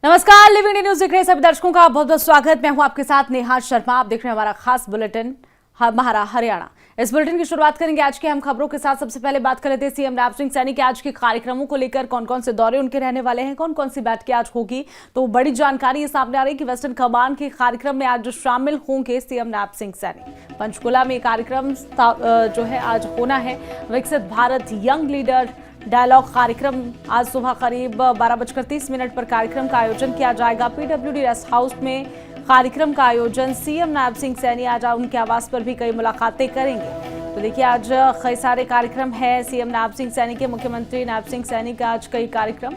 नमस्कार, living India news देख रहे सभी दर्शकों का बहुत बहुत स्वागत। मैं हूं आपके साथ नेहा शर्मा। आप देख रहे हैं हमारा खास बुलेटिन हमारा हरियाणा। इस बुलेटिन की शुरुआत करेंगे आज की अहम खबरों के साथ। सबसे पहले बात कर लेते हैं सीएम नैब सिंह सैनी के आज के कार्यक्रमों को लेकर। कौन कौन से दौरे उनके रहने वाले हैं, कौन कौन सी बैठकें आज होगी, तो बड़ी जानकारी ये सामने आ रही है कि वेस्टर्न कमांड के कार्यक्रम में आज शामिल होंगे सीएम नैब सिंह सैनी। पंचकुला में कार्यक्रम जो है आज होना है। विकसित भारत यंग लीडर डायलॉग कार्यक्रम आज सुबह करीब 12:30 पर कार्यक्रम का आयोजन किया जाएगा। पीडब्ल्यूडी रेस्ट हाउस में कार्यक्रम का आयोजन। सीएम नैब सिंह सैनी आज उनके आवास पर भी कई मुलाकातें करेंगे। तो देखिए आज कई सारे कार्यक्रम हैं सीएम नैब सिंह सैनी के। मुख्यमंत्री नैब सिंह सैनी का आज कई कार्यक्रम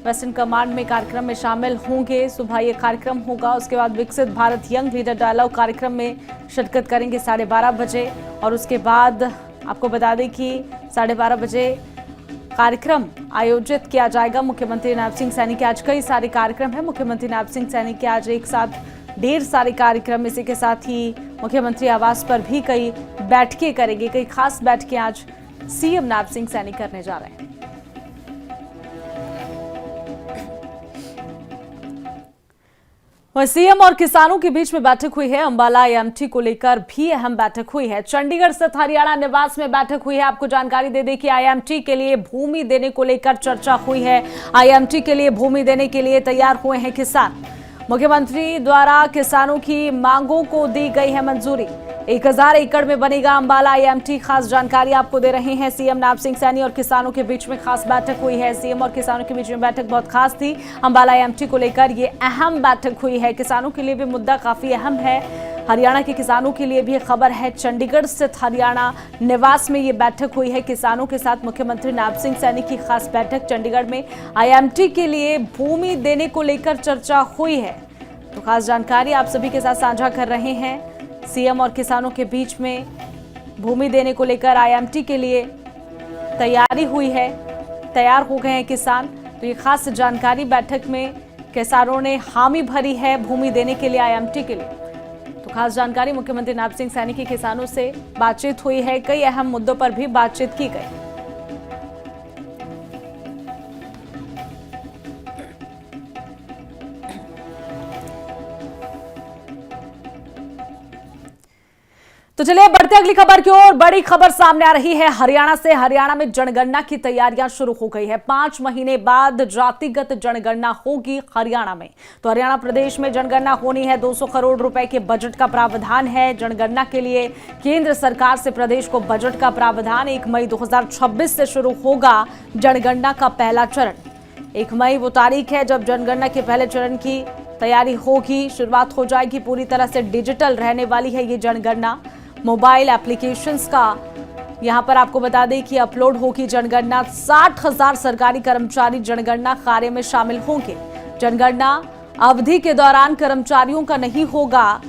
वेस्टर्न कमांड में कार्यक्रम में शामिल होंगे। सुबह ये कार्यक्रम होगा। उसके बाद विकसित भारत यंग लीडर डायलॉग कार्यक्रम में शिरकत करेंगे 12:30 बजे। और उसके बाद आपको बता दें कि 12:30 बजे कार्यक्रम आयोजित किया जाएगा। मुख्यमंत्री नैब सिंह सैनी के आज कई सारे कार्यक्रम हैं। मुख्यमंत्री नैब सिंह सैनी के आज एक साथ ढेर सारे कार्यक्रम। इसी के साथ ही मुख्यमंत्री आवास पर भी कई बैठकें करेंगे। कई खास बैठकें आज सीएम नैब सिंह सैनी करने जा रहे हैं। वहीं सीएम और किसानों के बीच में बैठक हुई है। अंबाला आईएमटी को लेकर भी अहम बैठक हुई है। चंडीगढ़ स्थित हरियाणा निवास में बैठक हुई है। आपको जानकारी दे दें कि आईएमटी के लिए भूमि देने को लेकर चर्चा हुई है। आईएमटी के लिए भूमि देने के लिए तैयार हुए हैं किसान। मुख्यमंत्री द्वारा किसानों की मांगों को दी गई है मंजूरी। 1000 एकड़ में बनेगा अंबाला आईएमटी। खास जानकारी आपको दे रहे हैं सीएम नैब सिंह सैनी और किसानों के बीच में खास बैठक हुई है। सीएम और किसानों के बीच में बैठक बहुत खास थी। अंबाला आईएमटी को लेकर ये अहम बैठक हुई है। किसानों के लिए भी मुद्दा काफी अहम है। हरियाणा के किसानों के लिए भी खबर है। चंडीगढ़ स्थित हरियाणा निवास में ये बैठक हुई है किसानों के साथ। मुख्यमंत्री नैब सिंह सैनी की खास बैठक चंडीगढ़ में आईएमटी के लिए भूमि देने को लेकर चर्चा हुई है। तो खास जानकारी आप सभी के साथ साझा कर रहे हैं। सीएम और किसानों के बीच में भूमि देने को लेकर आईएमटी के लिए तैयारी हुई है। तैयार हो गए हैं किसान। तो ये खास जानकारी बैठक में किसानों ने हामी भरी है भूमि देने के लिए आईएमटी के लिए। तो खास जानकारी मुख्यमंत्री नैब सिंह सैनी की किसानों से बातचीत हुई है। कई अहम मुद्दों पर भी बातचीत की गई। तो चलिए बढ़ते अगली खबर की ओर। बड़ी खबर सामने आ रही है हरियाणा से। हरियाणा में जनगणना की तैयारियां शुरू हो गई है। 5 महीने बाद जातिगत जनगणना होगी हरियाणा में। तो हरियाणा प्रदेश में जनगणना होनी है। 200 करोड़ रुपए के बजट का प्रावधान है जनगणना के लिए। केंद्र सरकार से प्रदेश को बजट का प्रावधान। 1 मई 2026 से शुरू होगा जनगणना का पहला चरण। 1 मई वो तारीख है जब जनगणना के पहले चरण की तैयारी होगी। शुरुआत हो जाएगी। पूरी तरह से डिजिटल रहने वाली है ये जनगणना। मोबाइल एप्लीकेशंस का यहां पर आपको बता दें कि अपलोड होगी जनगणना। 60,000 सरकारी कर्मचारी जनगणना कार्य में शामिल होंगे। जनगणना अवधि के दौरान कर्मचारियों का नहीं होगा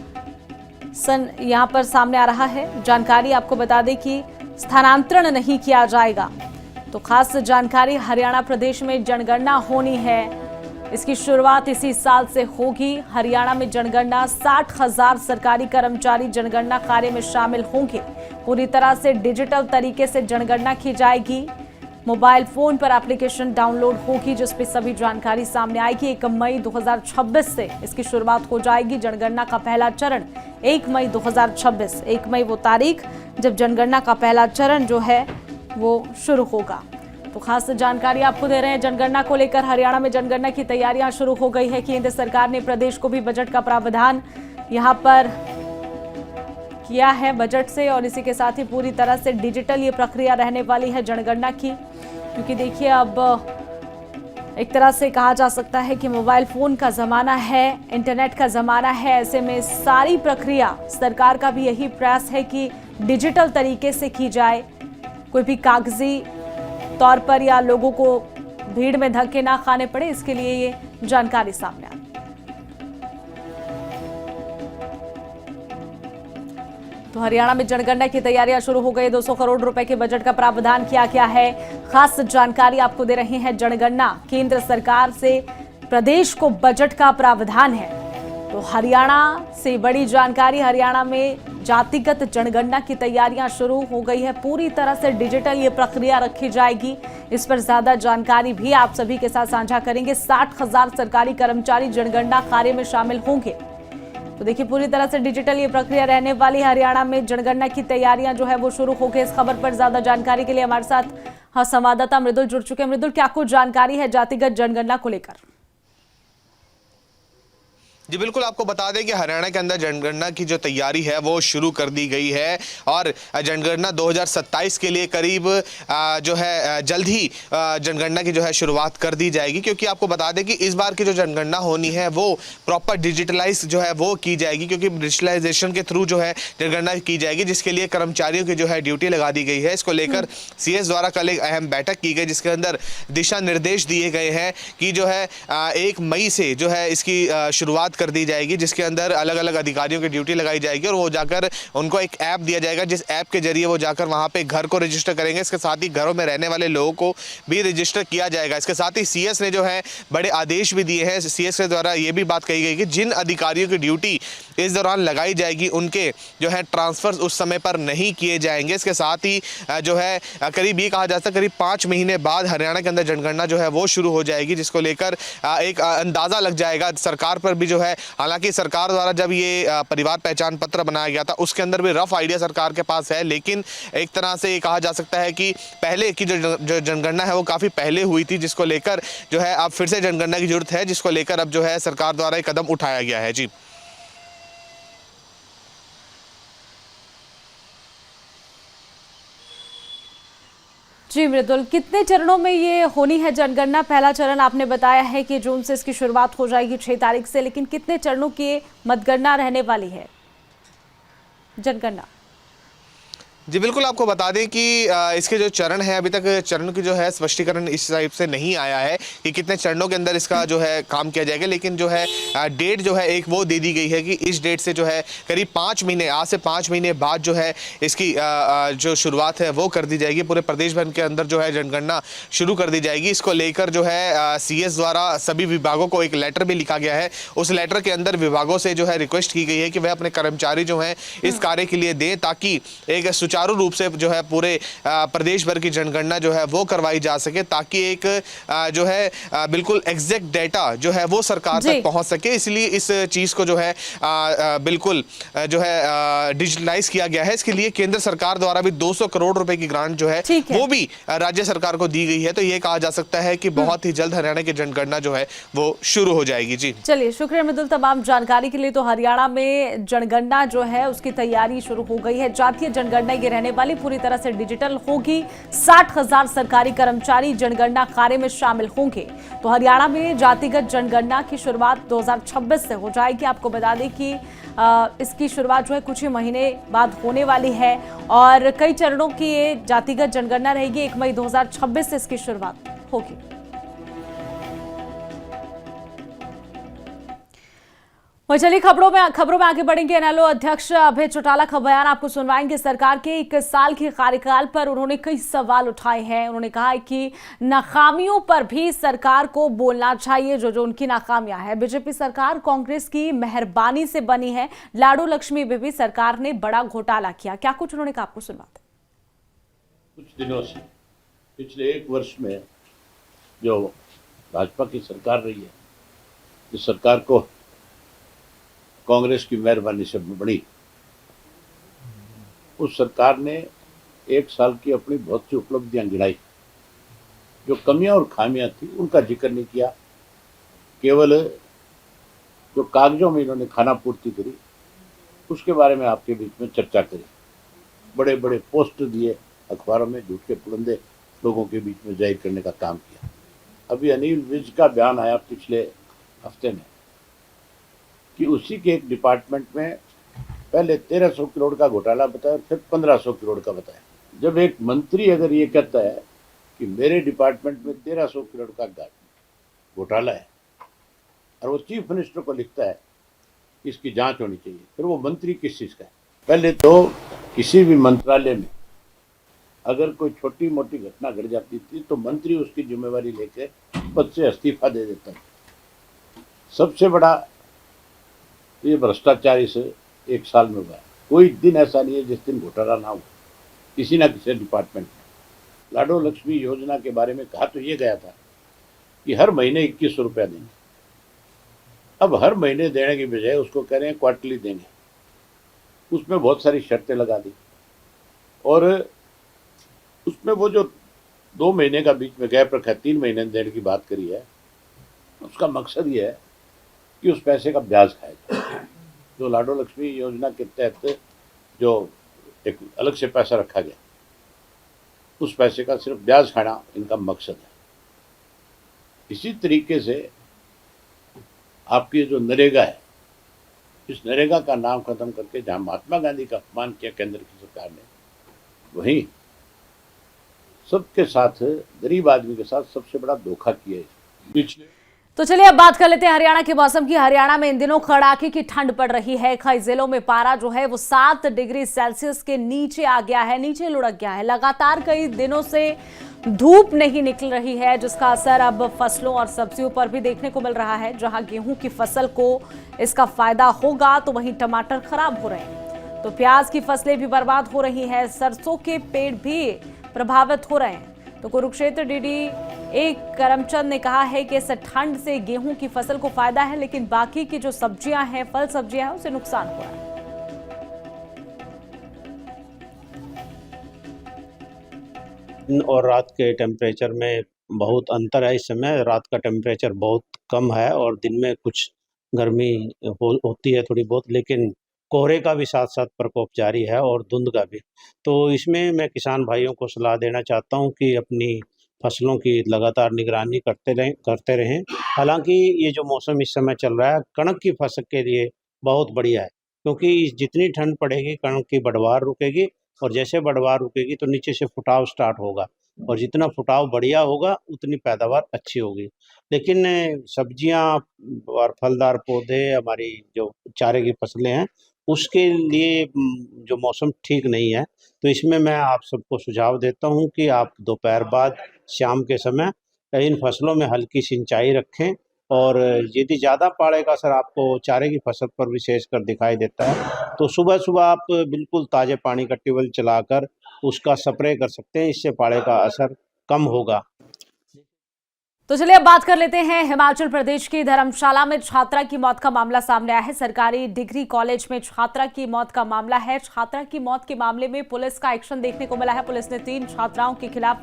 यहां पर सामने आ रहा है जानकारी। आपको बता दें कि स्थानांतरण नहीं किया जाएगा। तो खास जानकारी हरियाणा प्रदेश में जनगणना होनी है। इसकी शुरुआत इसी साल से होगी। हरियाणा में जनगणना 60,000 सरकारी कर्मचारी जनगणना कार्य में शामिल होंगे। पूरी तरह से डिजिटल तरीके से जनगणना की जाएगी। मोबाइल फोन पर एप्लीकेशन डाउनलोड होगी जिसपे सभी जानकारी सामने आएगी। 1 मई 2026 से इसकी शुरुआत हो जाएगी। जनगणना का पहला चरण 1 मई 2026। 1 मई वो तारीख जब जनगणना का पहला चरण जो है वो शुरू होगा। तो खास जानकारी आपको दे रहे हैं जनगणना को लेकर। हरियाणा में जनगणना की तैयारियां शुरू हो गई है। केंद्र सरकार ने प्रदेश को भी बजट का प्रावधान यहां पर किया है बजट से। और इसी के साथ ही पूरी तरह से डिजिटल ये प्रक्रिया रहने वाली है जनगणना की। क्योंकि देखिए अब एक तरह से कहा जा सकता है कि मोबाइल फोन का जमाना है, इंटरनेट का जमाना है। ऐसे में सारी प्रक्रिया सरकार का भी यही प्रयास है कि डिजिटल तरीके से की जाए। कोई भी कागजी तौर पर या लोगों को भीड़ में धक्के ना खाने पड़े, इसके लिए ये जानकारी सामने आई। तो हरियाणा में जनगणना की तैयारियां शुरू हो गई। 200 करोड़ रुपए के बजट का प्रावधान किया गया है। खास जानकारी आपको दे रहे हैं जनगणना। केंद्र सरकार से प्रदेश को बजट का प्रावधान है। तो हरियाणा से बड़ी जानकारी। हरियाणा में जातिगत जनगणना की तैयारियां शुरू हो गई है। पूरी तरह से डिजिटल ये प्रक्रिया रखी जाएगी। इस पर ज्यादा जानकारी भी आप सभी के साथ साझा करेंगे। 60,000 सरकारी कर्मचारी जनगणना कार्य में शामिल होंगे। तो देखिए, पूरी तरह से डिजिटल ये प्रक्रिया रहने वाली। हरियाणा में जनगणना की तैयारियां जो है वो शुरू हो गई। इस खबर पर ज्यादा जानकारी के लिए हमारे साथ संवाददाता मृदुल जुड़ चुके हैं। मृदुल, क्या कुछ जानकारी है जातिगत जनगणना को लेकर? जी बिल्कुल, आपको बता दें कि हरियाणा के अंदर जनगणना की जो तैयारी है वो शुरू कर दी गई है और जनगणना 2027 के लिए करीब जो है जल्द ही जनगणना की जो है शुरुआत कर दी जाएगी, क्योंकि आपको बता दें कि इस बार की जो जनगणना होनी है वो प्रॉपर डिजिटलाइज जो है वो की जाएगी, क्योंकि डिजिटलाइजेशन के थ्रू जो है जनगणना की जाएगी, जिसके लिए कर्मचारियों की जो है ड्यूटी लगा दी गई है। इसको लेकर सीएस द्वारा कल एक अहम बैठक की गई, जिसके अंदर दिशा निर्देश दिए गए हैं कि जो है 1 मई से जो है इसकी शुरुआत कर दी जाएगी, जिसके अंदर अलग अलग अधिकारियों की ड्यूटी लगाई जाएगी और वो जाकर उनको एक ऐप दिया जाएगा, जिस ऐप के जरिए वो जाकर वहां पे घर को रजिस्टर करेंगे। इसके साथ ही घरों में रहने वाले लोगों को भी रजिस्टर किया जाएगा। इसके साथ ही सीएस ने जो है बड़े आदेश भी दिए हैं। सीएस के द्वारा ये भी बात कही गई कि जिन अधिकारियों की ड्यूटी इस दौरान लगाई जाएगी उनके जो है ट्रांसफर उस समय पर नहीं किए जाएंगे। इसके साथ ही जो है करीब ये कहा जाता है करीब 5 महीने बाद हरियाणा के अंदर जनगणना जो है वो शुरू हो जाएगी, जिसको लेकर एक अंदाजा लग जाएगा। सरकार पर भी जो है, हालांकि सरकार द्वारा जब ये परिवार पहचान पत्र बनाया गया था उसके अंदर भी रफ आइडिया सरकार के पास है, लेकिन एक तरह से ये कहा जा सकता है कि पहले की जो जनगणना है वो काफ़ी पहले हुई थी, जिसको लेकर जो है अब फिर से जनगणना की जरूरत है, जिसको लेकर अब जो है सरकार द्वारा एक कदम उठाया गया है। जी जी मृदुल, कितने चरणों में ये होनी है जनगणना? पहला चरण आपने बताया है कि जून से इसकी शुरुआत हो जाएगी 6 तारीख से, लेकिन कितने चरणों की मतगणना रहने वाली है जनगणना? जी बिल्कुल, आपको बता दें कि इसके जो चरण है अभी तक चरण की जो है स्पष्टीकरण इस टाइप से नहीं आया है कि कितने चरणों के अंदर इसका जो है काम किया जाएगा, लेकिन जो है डेट जो है एक वो दे दी गई है कि इस डेट से जो है करीब 5 महीने, आज से 5 महीने बाद जो है इसकी जो शुरुआत है वो कर दी जाएगी। पूरे प्रदेश भर के अंदर जो है जनगणना शुरू कर दी जाएगी। इसको लेकर जो है सीएस द्वारा सभी विभागों को एक लेटर भी लिखा गया है। उस लेटर के अंदर विभागों से जो है रिक्वेस्ट की गई है कि वह अपने कर्मचारी जो हैं इस कार्य के लिए दें, ताकि एक सुचारू रूप से जो है पूरे प्रदेश भर की जनगणना जो है वो करवाई जा सके, ताकि एक जो है बिल्कुल एग्जैक्ट डेटा जो है वो सरकार तक पहुंच सके। इसलिए इस चीज को जो है बिल्कुल जो है डिजिटलाइज किया गया है। इसके लिए केंद्र सरकार द्वारा भी 200 करोड़ रुपए की ग्रांट जो है वो भी राज्य सरकार को दी गई है। तो ये कहा जा सकता है कि बहुत ही जल्द हरियाणा की जनगणना जो है वो शुरू हो जाएगी। जी चलिए, शुक्रिया मृदुल तमाम जानकारी के लिए। तो हरियाणा में जनगणना जो है उसकी तैयारी शुरू हो गई है। जातीय जनगणना ये रहने वाली पूरी तरह से डिजिटल होगी। 60,000 सरकारी कर्मचारी जनगणना कार्य में शामिल होंगे। तो हरियाणा में जातिगत जनगणना की शुरुआत 2026 से हो जाएगी। आपको बता दें कि इसकी शुरुआत जो है कुछ ही महीने बाद होने वाली है और कई चरणों की ये जातिगत जनगणना रहेगी। 1 मई 2026 से इसकी शुरुआत होगी। वहीं चलिए खबरों में आगे बढ़ेंगे। एनएलओ अध्यक्ष अभय चौटाला का बयान आपको सुनवाएंगे। सरकार के 1 साल के कार्यकाल पर उन्होंने कई सवाल उठाए हैं। उन्होंने कहा है कि नाकामियों पर भी सरकार को बोलना चाहिए, जो उनकी नाकामियां है। बीजेपी सरकार कांग्रेस की मेहरबानी से बनी है। लाडू लक्ष्मी में भी सरकार ने बड़ा घोटाला किया। क्या कुछ उन्होंने कहा, आपको सुनवाते। कुछ दिनों से पिछले 1 वर्ष में जो भाजपा की सरकार रही है, इस सरकार को कांग्रेस की मेहरबानी से बनी, उस सरकार ने 1 साल की अपनी बहुत सी उपलब्धियां गिनाई। जो कमियां और खामियां थी उनका जिक्र नहीं किया, केवल जो कागजों में इन्होंने खाना पूर्ति करी उसके बारे में आपके बीच में चर्चा करी। बड़े बड़े पोस्ट दिए अखबारों में, झूठ के पुलंदे लोगों के बीच में जाहिर करने का काम किया। अभी अनिल विज का बयान आया पिछले हफ्ते में कि उसी के एक डिपार्टमेंट में पहले 1300 करोड़ का घोटाला बताया, फिर 1500 करोड़ का बताया। जब एक मंत्री अगर ये कहता है कि मेरे डिपार्टमेंट में 1300 करोड़ का घोटाला है और वो चीफ मिनिस्टर को लिखता है कि इसकी जांच होनी चाहिए, फिर वो मंत्री किस चीज़ का है? पहले तो किसी भी मंत्रालय में अगर कोई छोटी मोटी घटना घट जाती थी तो मंत्री उसकी जिम्मेवारी लेकर पद से इस्तीफा दे देता था। सबसे बड़ा ये भ्रष्टाचार इस 1 साल में हुआ है। कोई दिन ऐसा नहीं है जिस दिन घोटाला ना हो किसी ना किसी डिपार्टमेंट में। लाडो लक्ष्मी योजना के बारे में कहा तो ये गया था कि हर महीने 2100 रुपया देंगे। अब हर महीने देने की बजाय उसको कह रहे हैं क्वार्टरली देंगे। उसमें बहुत सारी शर्तें लगा दी और उसमें वो जो 2 महीने का बीच में गैप रखा है, 3 महीने देने की बात करी है, उसका मकसद ये है कि उस पैसे का ब्याज खाया जाए। जो लाडो लक्ष्मी योजना के तहत जो एक अलग से पैसा रखा गया, उस पैसे का सिर्फ ब्याज खाना इनका मकसद है। इसी तरीके से आपकी जो नरेगा है, इस नरेगा का नाम खत्म करके जहां महात्मा गांधी का अपमान किया केंद्र की सरकार ने, वहीं सबके साथ, गरीब आदमी के साथ सबसे बड़ा धोखा किया है पिछले। तो चलिए अब बात कर लेते हैं हरियाणा के मौसम की। हरियाणा में इन दिनों कड़ाके की ठंड पड़ रही है। कई जिलों में पारा जो है वो 7 डिग्री सेल्सियस के नीचे आ गया है, नीचे लुढ़क गया है। लगातार कई दिनों से धूप नहीं निकल रही है, जिसका असर अब फसलों और सब्जियों पर भी देखने को मिल रहा है। जहां गेहूं की फसल को इसका फायदा होगा तो वहीं टमाटर खराब हो रहे हैं, तो प्याज की फसलें भी बर्बाद हो रही है, सरसों के पेड़ भी प्रभावित हो रहे हैं। तो कुरुक्षेत्र डीडी एक करमचंद ने कहा है कि इस ठंड से गेहूं की फसल को फायदा है, लेकिन बाकी की जो सब्जियां हैं, फल सब्जियां हैं, उसे नुकसान हो रहा है। दिन और रात के टेम्परेचर में बहुत अंतर है। इस समय रात का टेम्परेचर बहुत कम है और दिन में कुछ गर्मी होती है थोड़ी बहुत, लेकिन कोहरे का भी साथ साथ प्रकोप जारी है और धुंध का भी। तो इसमें मैं किसान भाइयों को सलाह देना चाहता हूं कि अपनी फसलों की लगातार निगरानी करते रहें। हालांकि ये जो मौसम इस समय चल रहा है कणक की फसल के लिए बहुत बढ़िया है, क्योंकि जितनी ठंड पड़ेगी कणक की बढ़वार रुकेगी और जैसे बढ़वार रुकेगी तो नीचे से फुटाव स्टार्ट होगा और जितना फुटाव बढ़िया होगा उतनी पैदावार अच्छी होगी। लेकिन सब्जियां और फलदार पौधे, हमारी जो चारे की फसलें हैं, उसके लिए जो मौसम ठीक नहीं है। तो इसमें मैं आप सबको सुझाव देता हूं कि आप दोपहर बाद शाम के समय इन फसलों में हल्की सिंचाई रखें और यदि ज़्यादा पाले का असर आपको चारे की फसल पर विशेषकर दिखाई देता है तो सुबह सुबह आप बिल्कुल ताज़े पानी का ट्यूबवेल चलाकर उसका स्प्रे कर सकते हैं, इससे पाले का असर कम होगा। तो चलिए अब बात कर लेते हैं हिमाचल प्रदेश की धर्मशाला में छात्रा की मौत का मामला सामने आया है। सरकारी डिग्री कॉलेज में छात्रा की मौत का मामला है। छात्रा की मौत के मामले में पुलिस का एक्शन देखने को मिला है। पुलिस ने 3 छात्राओं के खिलाफ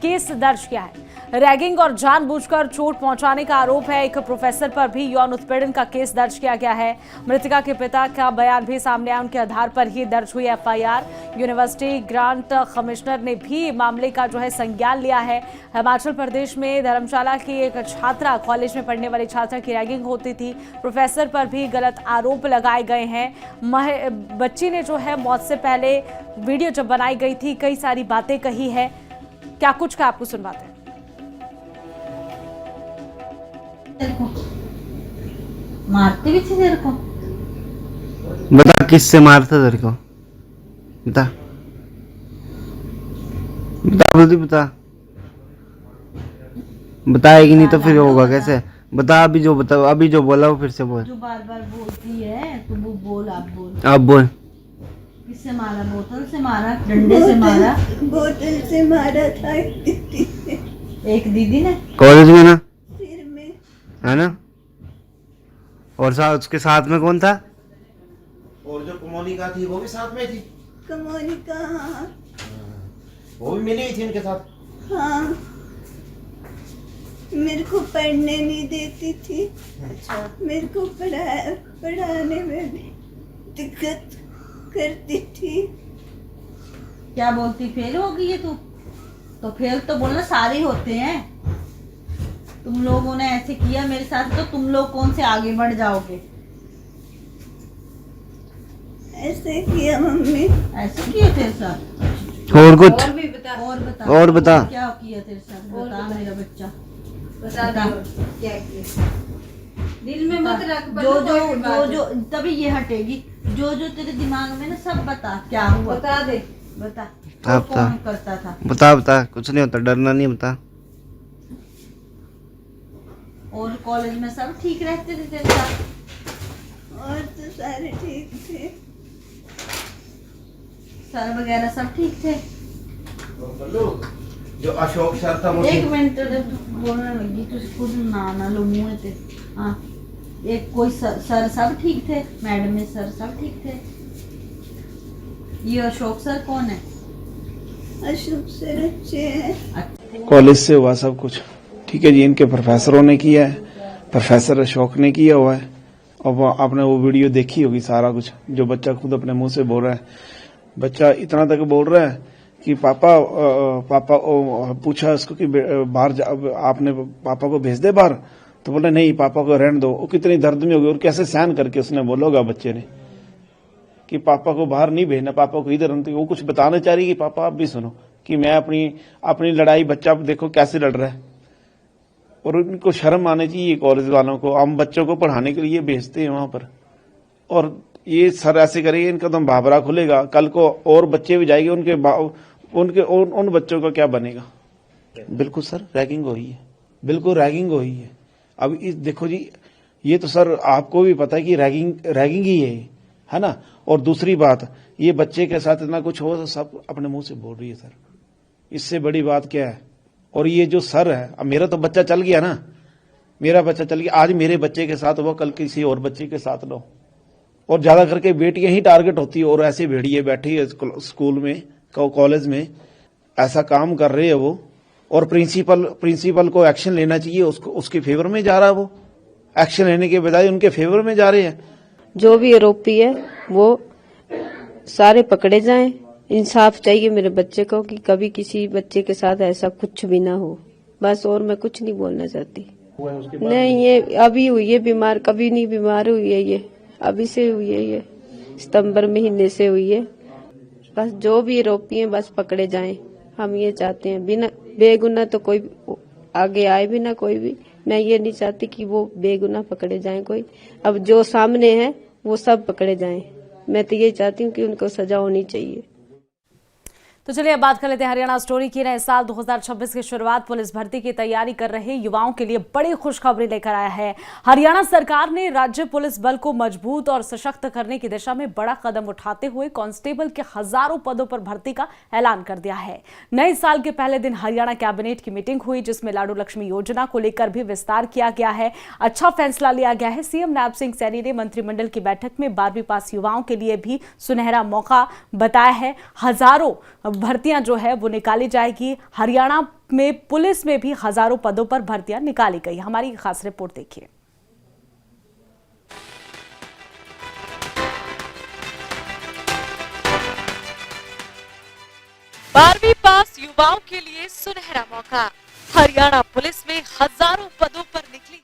केस दर्ज किया है। रैगिंग और जानबूझकर चोट पहुंचाने का आरोप है। एक प्रोफेसर पर भी यौन उत्पीड़न का केस दर्ज किया गया है। मृतका के पिता का बयान भी सामने आया, उनके आधार पर ही दर्ज हुई एफआईआर। यूनिवर्सिटी ग्रांट कमिश्नर ने भी मामले का जो है संज्ञान लिया है। हिमाचल प्रदेश में धर्मशाला की एक छात्रा, कॉलेज में पढ़ने वाली छात्रा की रैगिंग होती थी। प्रोफेसर पर भी गलत आरोप लगाए गए हैं। बच्ची ने जो है मौत से पहले वीडियो जब बनाई गई थी कई सारी बातें कही है। क्या कुछ का आपको सुनवाते हैं। मारते भी थे तेरे को? बता किससे मारता तेरे को? बता बता जल्दी बता। बताएगी नहीं तो फिर होगा कैसे? बता अभी जो बता, अभी जो बोला वो फिर से बोल। जो बार बार बोलती है तो वो बोल, आप बोल। आप बोल। किससे मारा? बोतल से मारा? डंडे से मारा? बोतल से मारा था एक दीदी ने कॉलेज में ना, सिर में, है ना? और साथ उसके साथ में कौन था? और जो मोनिका थी वो भी साथ में थी। कमोनिका, हाँ वो भी मिली हुई थी उनके साथ। हाँ, मेरे को पढ़ने नहीं देती थी। अच्छा, मेरे को पढ़ाने में भी दिक्कत करती थी। क्या बोलती? फेल हो गई है तू? तो फेल तो बोलना सारे होते हैं। तुम लोगों ने ऐसे किया मेरे साथ तो तुम लोग कौन से आगे बढ़ जाओगे? ऐसे किया मम्मी। ऐसे किया तेरे साथ? और कुछ? और भी बता। और बता। क्या किया तेरे साथ? बता मेरा बच्चा, बता क्या किया। दिल में मत रख। जो तभी ये हटेगी। जो तेरे दिमाग में ना सब बता क्या हुआ। बता दे। बता बता कौन करता था? बता कुछ नहीं होता, डरना नहीं, बता। और कॉलेज में सब ठीक रहते थे तेरे साथ? और तो सारे ठीक थे। सर वगैरह सब ठीक थे। जो अशोक सर था वो एक मिनट बोलने लगी तो खुद ना लो मुंह थे। हाँ, एक कोई सर सब ठीक थे, मैडम सर सब ठीक थे। ये अशोक सर कौन है? अशोक सर अच्छे हैं। कॉलेज से हुआ सब कुछ ठीक है जी। इनके प्रोफेसरों ने किया है, प्रोफेसर अशोक ने किया हुआ है। और वो आपने वो वीडियो देखी होगी सारा कुछ, जो बच्चा खुद अपने मुंह से बोल रहा है। बच्चा इतना तक बोल रहा है कि पापा पूछा उसको कि बाहर आपने पापा को भेज दे बाहर, तो बोला नहीं पापा को रहने दो। वो कितनी दर्द में होगी और कैसे सहन करके उसने बोला होगा बच्चे ने कि पापा को बाहर नहीं भेजना, पापा को इधर। वो कुछ बताना चाह रही कि पापा आप भी सुनो कि मैं अपनी लड़ाई, बच्चा देखो कैसे लड़ रहा है। और उनको शर्म आनी चाहिए कॉलेज वालों को। हम बच्चों को पढ़ाने के लिए भेजते हैं वहां पर, और ये सर ऐसे करेंगे, इनका तो भाबरा खुलेगा। कल को और बच्चे भी जाएंगे, उन बच्चों का क्या बनेगा। बिल्कुल सर, रैगिंग हुई है, बिल्कुल रैगिंग हुई है। अब इस देखो जी, ये तो सर आपको भी पता है कि रैगिंग ही है ना। और दूसरी बात, ये बच्चे के साथ इतना कुछ हो तो सब अपने मुंह से बोल रही है सर, इससे बड़ी बात क्या है। और ये जो सर है, अब मेरा तो बच्चा चल गया ना, मेरा बच्चा चल गया, आज मेरे बच्चे के साथ हो, कल किसी और बच्चे के साथ लो। और ज्यादा करके बेटियां ही टारगेट होती है, और ऐसे भेड़िए बैठी है स्कूल में, कॉलेज में, ऐसा काम कर रहे हैं वो। और प्रिंसिपल को एक्शन लेना चाहिए, उसके फेवर में जा रहा है वो। एक्शन लेने के बजाय उनके फेवर में जा रहे हैं। जो भी आरोपी है वो सारे पकड़े जाएं। इंसाफ चाहिए मेरे बच्चे को कि कभी किसी बच्चे के साथ ऐसा कुछ भी ना हो, बस। और मैं कुछ नहीं बोलना चाहती। नहीं, ये अभी हुई है बीमार, कभी नहीं बीमार हुई है, ये अभी से हुई है, ये सितंबर महीने से हुई है। बस जो भी आरोपी हैं बस पकड़े जाएं, हम ये चाहते हैं। बिना बेगुनाह तो कोई आगे आए भी ना कोई भी। मैं ये नहीं चाहती कि वो बेगुनाह पकड़े जाएं कोई। अब जो सामने है वो सब पकड़े जाएं। मैं तो ये चाहती हूँ कि उनको सजा होनी चाहिए। तो चलिए अब बात कर लेते हैं हरियाणा स्टोरी की। नए साल 2026 की शुरुआत पुलिस भर्ती की तैयारी कर रहे युवाओं के लिए बड़ी खुशखबरी लेकर आया है। हरियाणा सरकार ने राज्य पुलिस बल को मजबूत और सशक्त करने की दिशा में बड़ा कदम उठाते हुए कांस्टेबल के हजारों पदों पर भर्ती का ऐलान कर दिया है। नए साल के पहले दिन हरियाणा कैबिनेट की मीटिंग हुई, जिसमें लाडू लक्ष्मी योजना को लेकर भी विस्तार किया गया है। अच्छा फैसला लिया गया है। सीएम नायब सिंह सैनी ने मंत्रिमंडल की बैठक में 12वीं पास युवाओं के लिए भी सुनहरा मौका बताया है। हजारों भर्तियां जो है वो निकाली जाएगी। हरियाणा में पुलिस में भी हजारों पदों पर भर्तियां निकाली गई। हमारी खास रिपोर्ट देखिए। 12वीं पास युवाओं के लिए सुनहरा मौका। हरियाणा पुलिस में हजारों पदों पर निकली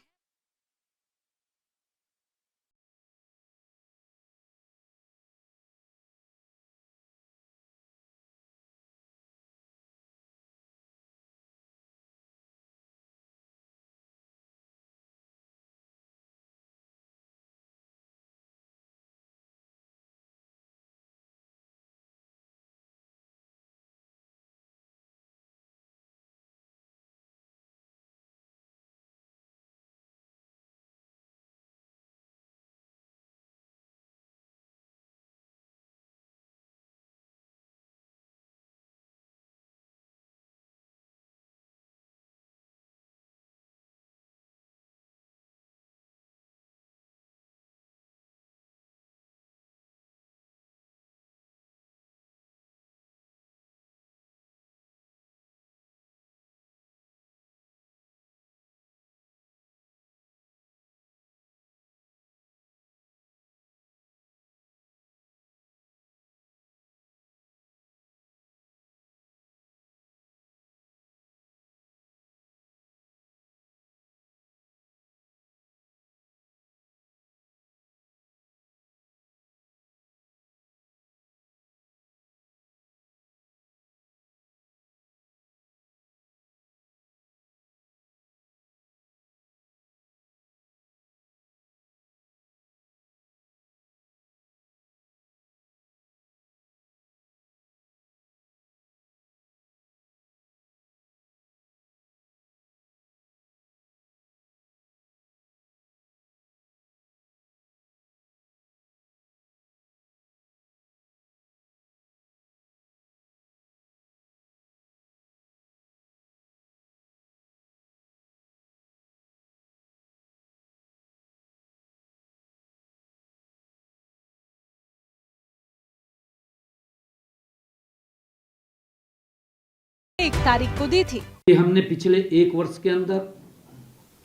1 तारीख को दी थी। हमने पिछले 1 वर्ष के अंदर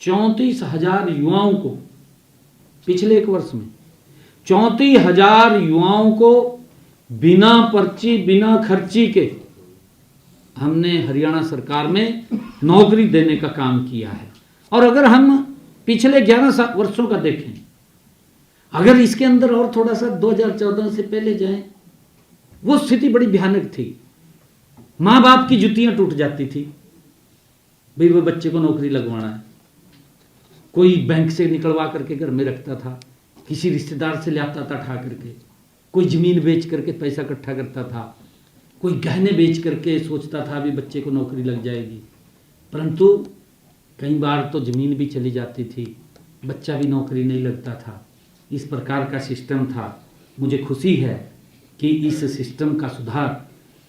34,000 युवाओं को, पिछले 1 वर्ष में 34,000 युवाओं को बिना पर्ची बिना खर्ची के हमने हरियाणा सरकार में नौकरी देने का काम किया है। और अगर हम पिछले 11 वर्षों का देखें, अगर इसके अंदर और थोड़ा सा 2014 से पहले जाएं, वो स्थिति बड़ी भयानक थी। माँ बाप की जुतियां टूट जाती थी, भाई वो बच्चे को नौकरी लगवाना है। कोई बैंक से निकलवा करके घर में रखता था, किसी रिश्तेदार से लाता था ठा करके, कोई जमीन बेच करके पैसा इकट्ठा करता था, कोई गहने बेच करके सोचता था भी बच्चे को नौकरी लग जाएगी। परंतु कई बार तो जमीन भी चली जाती थी, बच्चा भी नौकरी नहीं लगता था। इस प्रकार का सिस्टम था। मुझे खुशी है कि इस सिस्टम का सुधार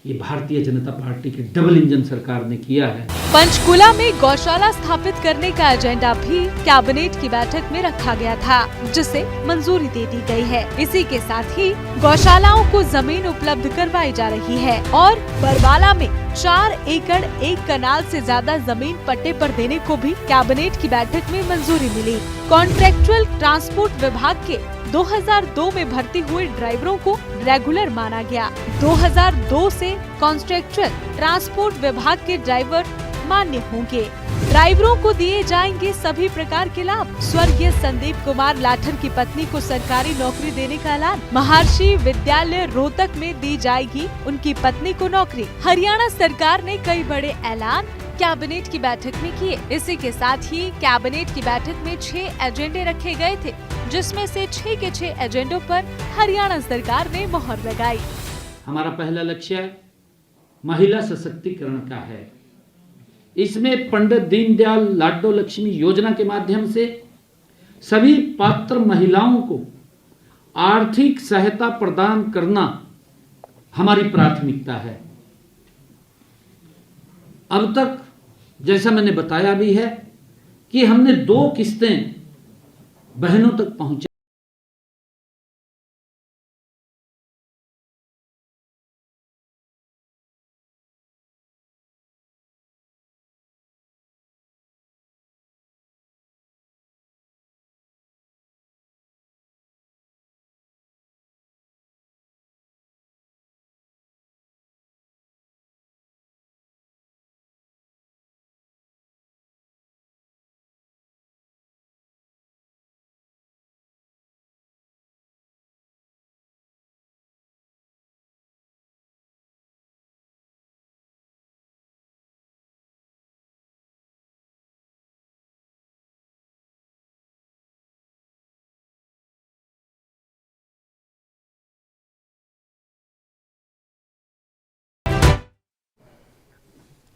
ये भारतीय जनता पार्टी की डबल इंजन सरकार ने किया है। पंचकुला में गौशाला स्थापित करने का एजेंडा भी कैबिनेट की बैठक में रखा गया था, जिसे मंजूरी दे दी गई है। इसी के साथ ही गौशालाओं को जमीन उपलब्ध करवाई जा रही है और बरवाला में 4 एकड़ 1 कनाल से ज्यादा जमीन पट्टे पर देने को भी कैबिनेट की बैठक में मंजूरी मिली। कॉन्ट्रैक्चुअल ट्रांसपोर्ट विभाग के 2002 में भर्ती हुए ड्राइवरों को रेगुलर माना गया। 2002 से कॉन्ट्रैक्चुअल ट्रांसपोर्ट विभाग के ड्राइवर मान्य होंगे। ड्राइवरों को दिए जाएंगे सभी प्रकार के लाभ। स्वर्गीय संदीप कुमार लाठर की पत्नी को सरकारी नौकरी देने का ऐलान। महर्षि विद्यालय रोहतक में दी जाएगी उनकी पत्नी को नौकरी। हरियाणा सरकार ने कई बड़े ऐलान कैबिनेट की बैठक में किए। इसी के साथ ही कैबिनेट की बैठक में 6 एजेंडे रखे गए थे, जिसमें से 6 के 6 एजेंडों पर हरियाणा सरकार ने मोहर लगाई। हमारा पहला लक्ष्य महिला सशक्तिकरण का है। इसमें पंडित दीनदयाल लाडो लक्ष्मी योजना के माध्यम से सभी पात्र महिलाओं को आर्थिक सहायता प्रदान करना हमारी प्राथमिकता है। अब तक जैसा मैंने बताया भी है कि हमने 2 किस्तें बहनों तक पहुंचा।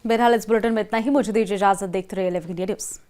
बहरहाल इस बुलेटिन में इतना ही। मुझे दीजिए इजाजत। देखते रहिए 11 इंडिया न्यूज।